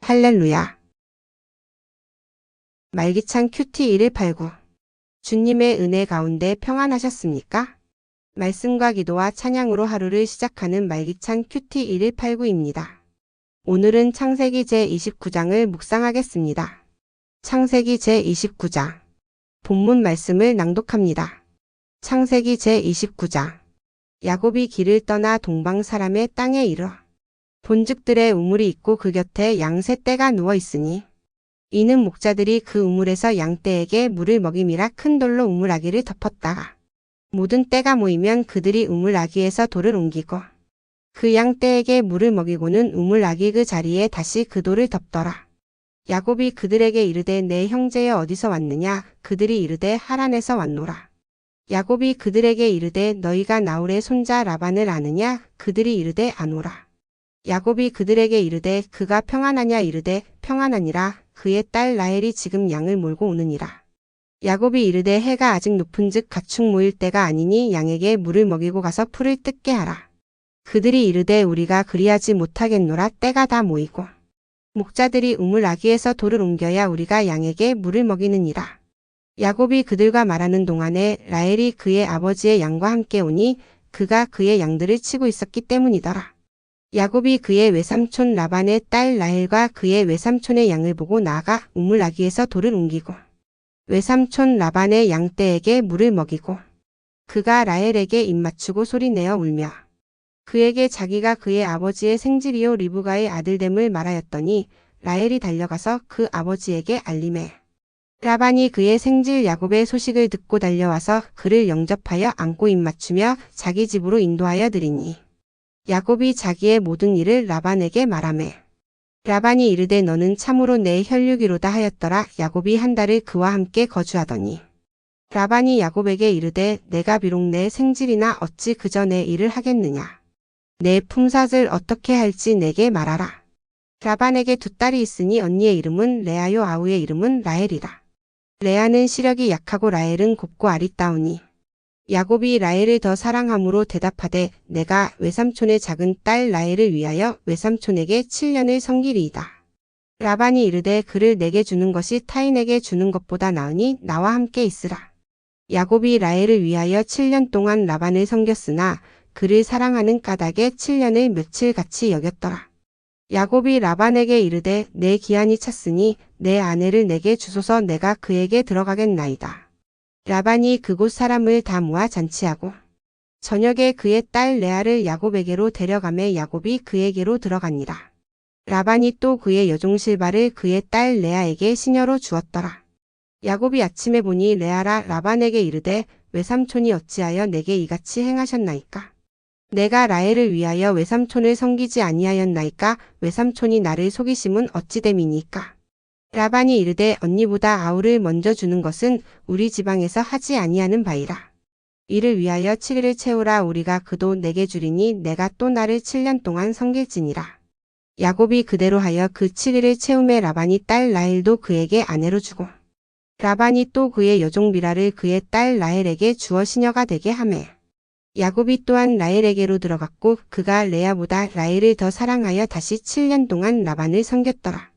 할렐루야. 말기찬 큐티 1189. 주님의 은혜 가운데 평안하셨습니까? 말씀과 기도와 찬양으로 하루를 시작하는 말기찬 큐티 1189입니다. 오늘은 창세기 제29장을 묵상하겠습니다. 창세기 제29장. 본문 말씀을 낭독합니다. 창세기 제29장. 야곱이 길을 떠나 동방 사람의 땅에 이르러 본죽들의 우물이 있고 그 곁에 양 세 떼가 누워 있으니 이는 목자들이 그 우물에서 양 떼에게 물을 먹임이라 큰 돌로 우물 아기를 덮었다가 모든 떼가 모이면 그들이 우물 아기에서 돌을 옮기고 그 양 떼에게 물을 먹이고는 우물 아기 그 자리에 다시 그 돌을 덮더라. 야곱이 그들에게 이르되 내 형제여 어디서 왔느냐? 그들이 이르되 하란에서 왔노라. 야곱이 그들에게 이르되 너희가 나홀의 손자 라반을 아느냐? 그들이 이르되 아노라. 야곱이 그들에게 이르되 그가 평안하냐? 이르되 평안하니라. 그의 딸 라헬이 지금 양을 몰고 오느니라. 야곱이 이르되 해가 아직 높은즉 가축 모일 때가 아니니 양에게 물을 먹이고 가서 풀을 뜯게 하라. 그들이 이르되 우리가 그리하지 못하겠노라. 때가 다 모이고 목자들이 우물 아기에서 돌을 옮겨야 우리가 양에게 물을 먹이느니라. 야곱이 그들과 말하는 동안에 라헬이 그의 아버지의 양과 함께 오니 그가 그의 양들을 치고 있었기 때문이더라. 야곱이 그의 외삼촌 라반의 딸 라헬과 그의 외삼촌의 양을 보고 나아가 우물 아기에서 돌을 옮기고 외삼촌 라반의 양떼에게 물을 먹이고 그가 라헬에게 입맞추고 소리내어 울며 그에게 자기가 그의 아버지의 생질이요 리브가의 아들됨을 말하였더니 라헬이 달려가서 그 아버지에게 알림해 라반이 그의 생질 야곱의 소식을 듣고 달려와서 그를 영접하여 안고 입맞추며 자기 집으로 인도하여 드리니 야곱이 자기의 모든 일을 라반에게 말하매 라반이 이르되 너는 참으로 내 혈육이로다 하였더라. 야곱이 한 달을 그와 함께 거주하더니 라반이 야곱에게 이르되 내가 비록 내 생질이나 어찌 그저 내 일을 하겠느냐. 내 품삯을 어떻게 할지 내게 말하라. 라반에게 두 딸이 있으니 언니의 이름은 레아요 아우의 이름은 라헬이라. 레아는 시력이 약하고 라헬은 곱고 아리따우니 야곱이 라헬을 더 사랑함으로 대답하되 내가 외삼촌의 작은 딸 라헬을 위하여 외삼촌에게 7년을 섬기리이다. 라반이 이르되 그를 내게 주는 것이 타인에게 주는 것보다 나으니 나와 함께 있으라. 야곱이 라헬을 위하여 7년 동안 라반을 섬겼으나 그를 사랑하는 까닭에 7년을 며칠 같이 여겼더라. 야곱이 라반에게 이르되 내 기한이 찼으니 내 아내를 내게 주소서 내가 그에게 들어가겠나이다. 라반이 그곳 사람을 다 모아 잔치하고 저녁에 그의 딸 레아를 야곱에게로 데려가매 야곱이 그에게로 들어가니라. 라반이 또 그의 여종 실바를 그의 딸 레아에게 시녀로 주었더라. 야곱이 아침에 보니 레아라 라반에게 이르되 외삼촌이 어찌하여 내게 이같이 행하셨나이까? 내가 라헬을 위하여 외삼촌을 섬기지 아니하였나이까? 외삼촌이 나를 속이심은 어찌 됨이니까? 라반이 이르되 언니보다 아우를 먼저 주는 것은 우리 지방에서 하지 아니하는 바이라. 이를 위하여 7일을 채우라. 우리가 그도 내게 주리니 내가 또 나를 7년 동안 섬길지니라. 야곱이 그대로 하여 그 7일을 채우매 라반이 딸 라헬도 그에게 아내로 주고 라반이 또 그의 여종 비라를 그의 딸 라헬에게 주어 시녀가 되게 하매 야곱이 또한 라헬에게로 들어갔고 그가 레아보다 라헬을 더 사랑하여 다시 7년 동안 라반을 섬겼더라.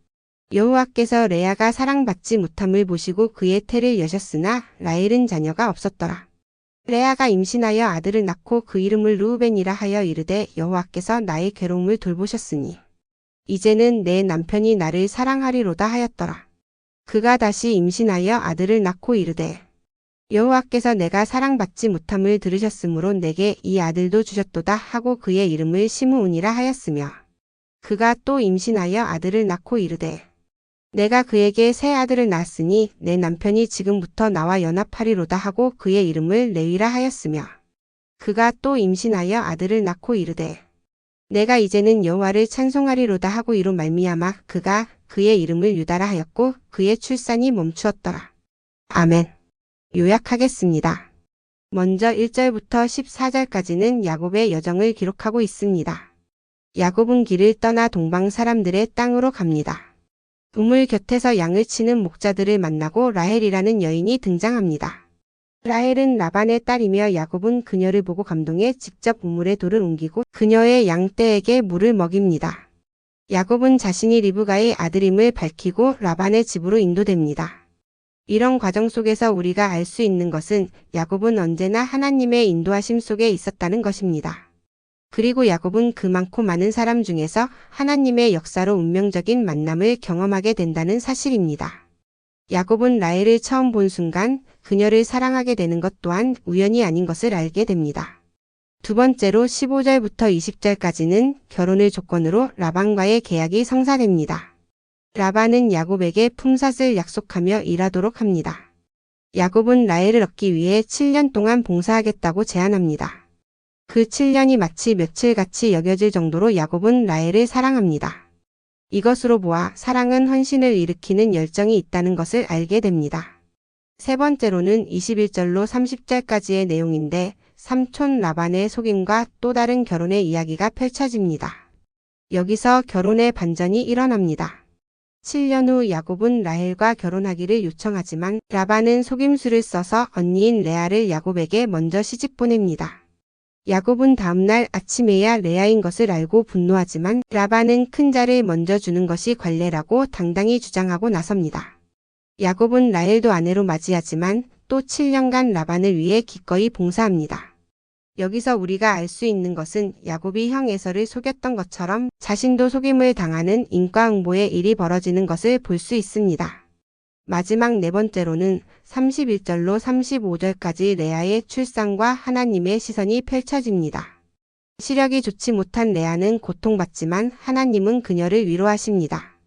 여호와께서 레아가 사랑받지 못함을 보시고 그의 태를 여셨으나 라헬은 자녀가 없었더라. 레아가 임신하여 아들을 낳고 그 이름을 르우벤이라 하여 이르되 여호와께서 나의 괴로움을 돌보셨으니 이제는 내 남편이 나를 사랑하리로다 하였더라. 그가 다시 임신하여 아들을 낳고 이르되 여호와께서 내가 사랑받지 못함을 들으셨으므로 내게 이 아들도 주셨도다 하고 그의 이름을 시므온이라 하였으며 그가 또 임신하여 아들을 낳고 이르되 내가 그에게 새 아들을 낳았으니 내 남편이 지금부터 나와 연합하리로다 하고 그의 이름을 레위라 하였으며 그가 또 임신하여 아들을 낳고 이르되 내가 이제는 여호와를 찬송하리로다 하고 이로 말미암아 그가 그의 이름을 유다라 하였고 그의 출산이 멈추었더라. 아멘. 요약하겠습니다. 먼저 1절부터 14절까지는 야곱의 여정을 기록하고 있습니다. 야곱은 길을 떠나 동방 사람들의 땅으로 갑니다. 우물 곁에서 양을 치는 목자들을 만나고 라헬이라는 여인이 등장합니다. 라헬은 라반의 딸이며 야곱은 그녀를 보고 감동해 직접 우물에 돌을 옮기고 그녀의 양떼에게 물을 먹입니다. 야곱은 자신이 리브가의 아들임을 밝히고 라반의 집으로 인도됩니다. 이런 과정 속에서 우리가 알 수 있는 것은 야곱은 언제나 하나님의 인도하심 속에 있었다는 것입니다. 그리고 야곱은 그 많고 많은 사람 중에서 하나님의 역사로 운명적인 만남을 경험하게 된다는 사실입니다. 야곱은 라헬을 처음 본 순간 그녀를 사랑하게 되는 것 또한 우연이 아닌 것을 알게 됩니다. 두 번째로 15절부터 20절까지는 결혼을 조건으로 라반과의 계약이 성사됩니다. 라반은 야곱에게 품삯을 약속하며 일하도록 합니다. 야곱은 라헬을 얻기 위해 7년 동안 봉사하겠다고 제안합니다. 그 7년이 마치 며칠같이 여겨질 정도로 야곱은 라헬을 사랑합니다. 이것으로 보아 사랑은 헌신을 일으키는 열정이 있다는 것을 알게 됩니다. 세 번째로는 21절로 30절까지의 내용인데 삼촌 라반의 속임과 또 다른 결혼의 이야기가 펼쳐집니다. 여기서 결혼의 반전이 일어납니다. 7년 후 야곱은 라헬과 결혼하기를 요청하지만 라반은 속임수를 써서 언니인 레아를 야곱에게 먼저 시집 보냅니다. 야곱은 다음날 아침에야 레아인 것을 알고 분노하지만 라반은 큰 자를 먼저 주는 것이 관례라고 당당히 주장하고 나섭니다. 야곱은 라헬도 아내로 맞이하지만 또 7년간 라반을 위해 기꺼이 봉사합니다. 여기서 우리가 알 수 있는 것은 야곱이 형 에서를 속였던 것처럼 자신도 속임을 당하는 인과응보의 일이 벌어지는 것을 볼 수 있습니다. 마지막 네 번째로는 31절로 35절까지 레아의 출산과 하나님의 시선이 펼쳐집니다. 시력이 좋지 못한 레아는 고통받지만 하나님은 그녀를 위로하십니다.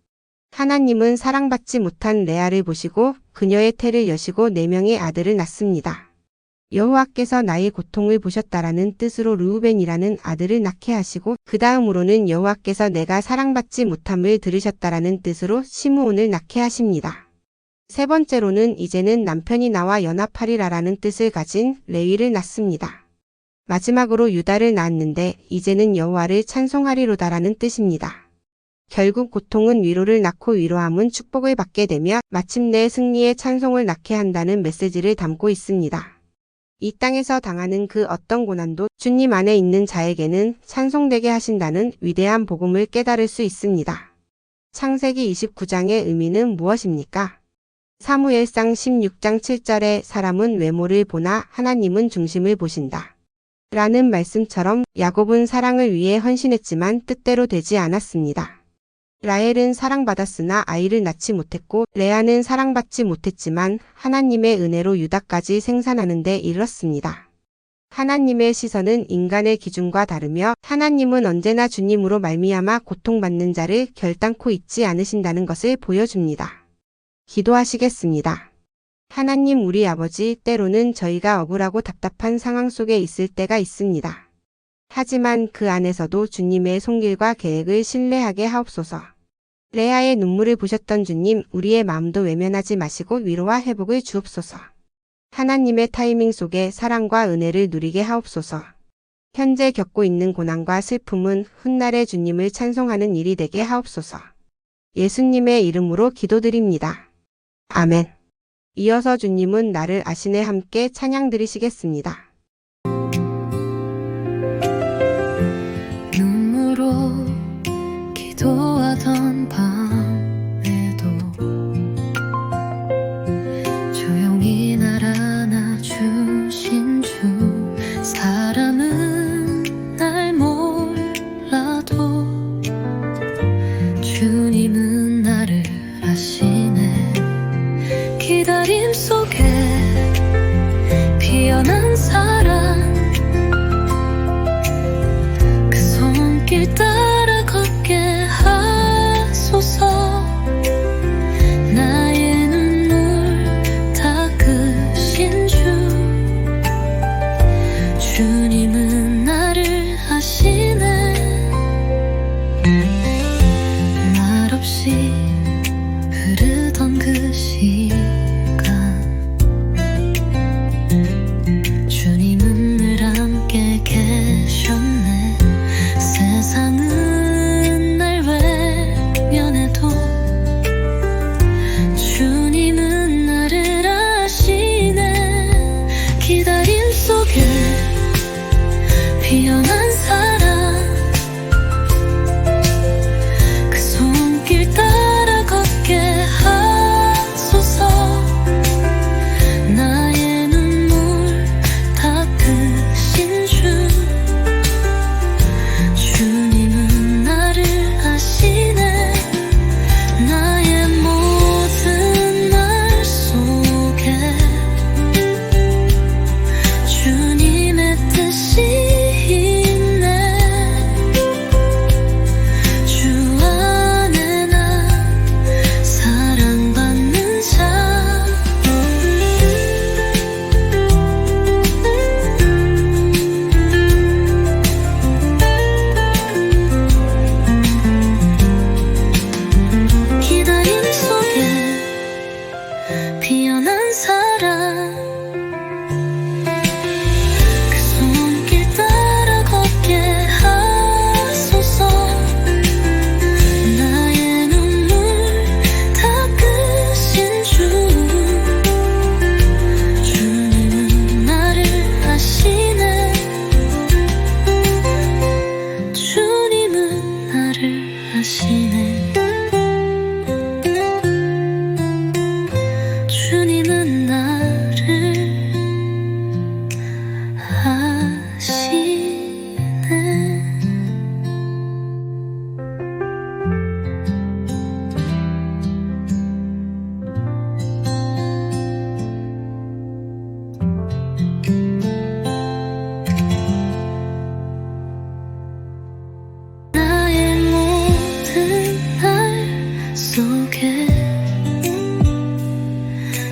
하나님은 사랑받지 못한 레아를 보시고 그녀의 태를 여시고 4명의 아들을 낳습니다. 여호와께서 나의 고통을 보셨다라는 뜻으로 르우벤이라는 아들을 낳게 하시고 그 다음으로는 여호와께서 내가 사랑받지 못함을 들으셨다라는 뜻으로 시므온을 낳게 하십니다. 세 번째로는 이제는 남편이 나와 연합하리라라는 뜻을 가진 레위를 낳습니다. 마지막으로 유다를 낳았는데 이제는 여호와를 찬송하리로다라는 뜻입니다. 결국 고통은 위로를 낳고 위로함은 축복을 받게 되며 마침내 승리의 찬송을 낳게 한다는 메시지를 담고 있습니다. 이 땅에서 당하는 그 어떤 고난도 주님 안에 있는 자에게는 찬송되게 하신다는 위대한 복음을 깨달을 수 있습니다. 창세기 29장의 의미는 무엇입니까? 사무엘상 16장 7절에 사람은 외모를 보나 하나님은 중심을 보신다. 라는 말씀처럼 야곱은 사랑을 위해 헌신했지만 뜻대로 되지 않았습니다. 라헬은 사랑받았으나 아이를 낳지 못했고 레아는 사랑받지 못했지만 하나님의 은혜로 유다까지 생산하는 데 이르렀습니다. 하나님의 시선은 인간의 기준과 다르며 하나님은 언제나 주님으로 말미암아 고통받는 자를 결단코 잊지 않으신다는 것을 보여줍니다. 기도하시겠습니다. 하나님 우리 아버지, 때로는 저희가 억울하고 답답한 상황 속에 있을 때가 있습니다. 하지만 그 안에서도 주님의 손길과 계획을 신뢰하게 하옵소서. 레아의 눈물을 보셨던 주님, 우리의 마음도 외면하지 마시고 위로와 회복을 주옵소서. 하나님의 타이밍 속에 사랑과 은혜를 누리게 하옵소서. 현재 겪고 있는 고난과 슬픔은 훗날의 주님을 찬송하는 일이 되게 하옵소서. 예수님의 이름으로 기도드립니다. 아멘. 이어서 주님은 나를 아시네 함께 찬양 드리시겠습니다. 눈물로 기도하던 밤에도 조용히 날 안아주신 주, 사람은 날 몰라도 주님은 나를 아시네. 기다림 속에 피어난 사랑, 그 손길 따라 걷게 하소서. 나의 눈물 닦으신 주, 주님은 나를 아시네. 말없이 흐르던 그 시간, 주님은 늘 함께 계셨네. 세상은 날 외면해도 주님은 나를 아시네. 기다림 속에 피어난 사랑, 그 속에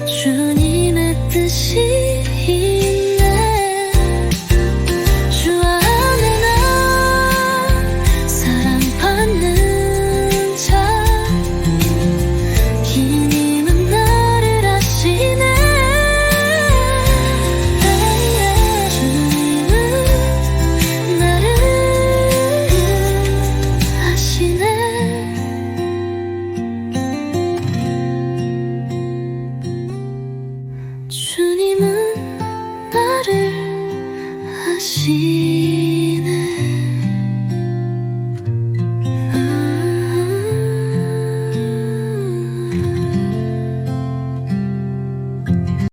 주님의 뜻이